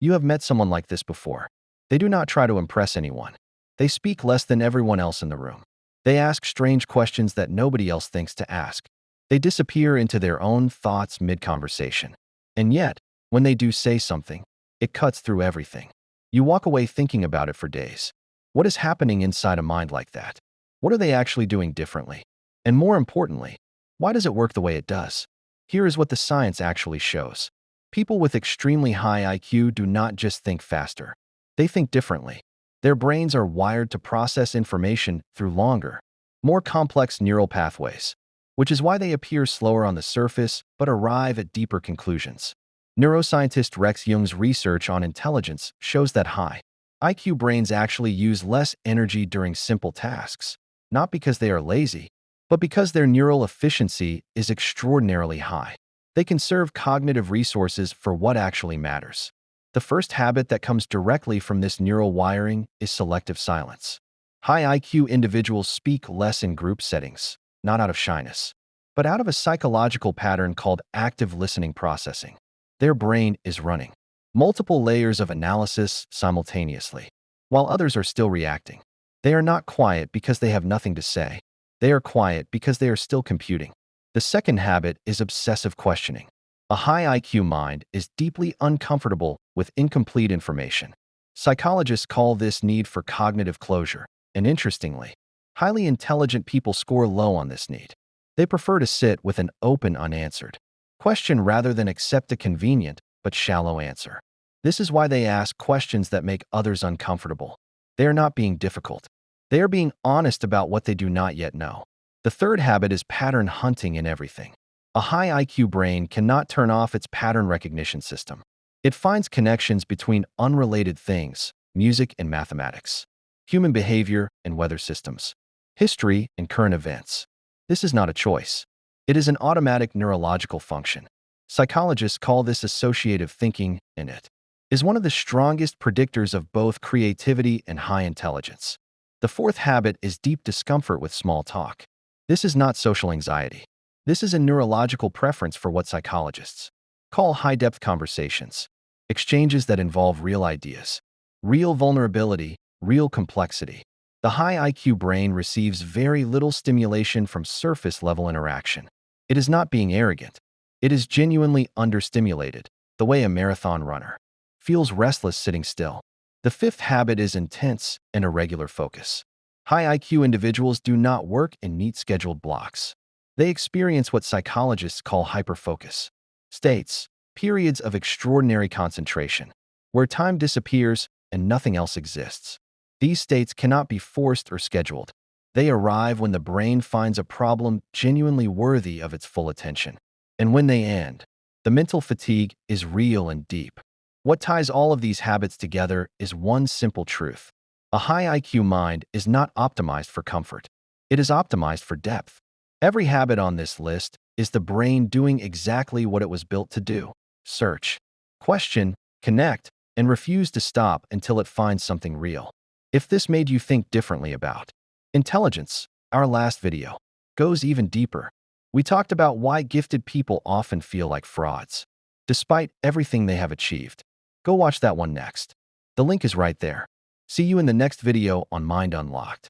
You have met someone like this before. They do not try to impress anyone. They speak less than everyone else in the room. They ask strange questions that nobody else thinks to ask. They disappear into their own thoughts mid-conversation. And yet, when they do say something, it cuts through everything. You walk away thinking about it for days. What is happening inside a mind like that? What are they actually doing differently? And more importantly, why does it work the way it does? Here is what the science actually shows. People with extremely high IQ do not just think faster. They think differently. Their brains are wired to process information through longer, more complex neural pathways, which is why they appear slower on the surface but arrive at deeper conclusions. Neuroscientist Rex Jung's research on intelligence shows that high IQ brains actually use less energy during simple tasks, not because they are lazy, but because their neural efficiency is extraordinarily high. They conserve cognitive resources for what actually matters. The first habit that comes directly from this neural wiring is selective silence. High IQ individuals speak less in group settings, not out of shyness, but out of a psychological pattern called active listening processing. Their brain is running multiple layers of analysis simultaneously, while others are still reacting. They are not quiet because they have nothing to say. They are quiet because they are still computing. The second habit is obsessive questioning. A high IQ mind is deeply uncomfortable with incomplete information. Psychologists call this need for cognitive closure, and interestingly, highly intelligent people score low on this need. They prefer to sit with an open, unanswered question rather than accept a convenient but shallow answer. This is why they ask questions that make others uncomfortable. They are not being difficult. They are being honest about what they do not yet know. The third habit is pattern hunting in everything. A high IQ brain cannot turn off its pattern recognition system. It finds connections between unrelated things, music and mathematics, human behavior and weather systems, history and current events. This is not a choice. It is an automatic neurological function. Psychologists call this associative thinking, and it is one of the strongest predictors of both creativity and high intelligence. The fourth habit is deep discomfort with small talk. This is not social anxiety. This is a neurological preference for what psychologists call high-depth conversations, exchanges that involve real ideas, real vulnerability, real complexity. The high IQ brain receives very little stimulation from surface-level interaction. It is not being arrogant. It is genuinely understimulated, the way a marathon runner feels restless sitting still. The fifth habit is intense and irregular focus. High IQ individuals do not work in neat scheduled blocks. They experience what psychologists call hyperfocus states, periods of extraordinary concentration, where time disappears and nothing else exists. These states cannot be forced or scheduled. They arrive when the brain finds a problem genuinely worthy of its full attention. And when they end, the mental fatigue is real and deep. What ties all of these habits together is one simple truth. A high IQ mind is not optimized for comfort. It is optimized for depth. Every habit on this list is the brain doing exactly what it was built to do: search, question, connect, and refuse to stop until it finds something real. If this made you think differently about intelligence, our last video goes even deeper. We talked about why gifted people often feel like frauds, despite everything they have achieved. Go watch that one next. The link is right there. See you in the next video on Mind Unlocked.